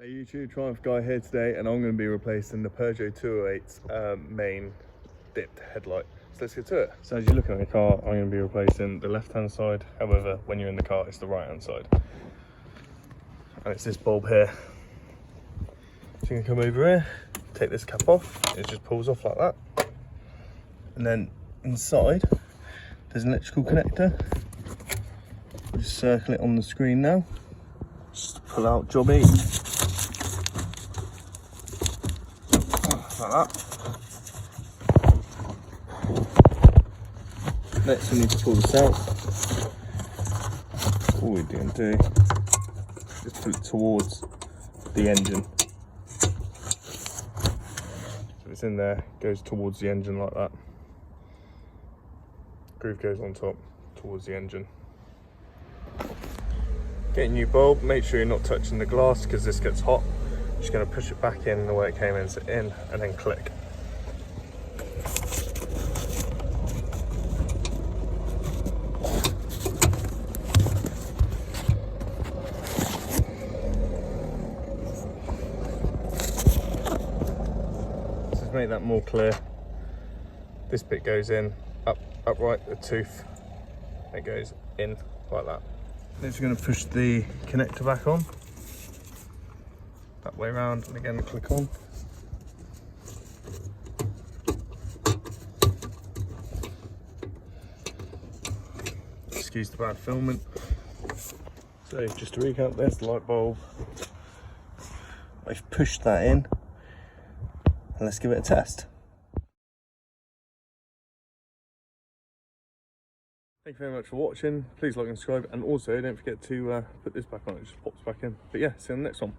Hey YouTube, Triumph Guy here today, and I'm going to be replacing the Peugeot 208's main dipped headlight. So let's get to it. So as you're looking at the car, I'm going to be replacing the left hand side. However, when you're in the car, it's the right hand side. And it's this bulb here. So you can come over here, take this cap off, it just pulls off like that. And then inside, there's an electrical connector. I'll just circle it on the screen now. Just pull out job 8. Like that. Next we need to pull this out. All we're going to do is pull it towards the engine. So it's in there, goes towards the engine like that. Groove goes on top towards the engine. Get a new bulb, make sure you're not touching the glass because this gets hot. Just going to push it back in the way it came in, so in and then click. So to make that more clear, this bit goes in, upright, the tooth, it goes in like that. Next we're going to push the connector back on. That way around, and again click on. Excuse the bad filming. So just to recap, there's the light bulb. I've pushed that in, and let's give it a test. Thank you very much for watching. Please like and subscribe, and also don't forget to put this back on, it just pops back in. But yeah, see you on the next one.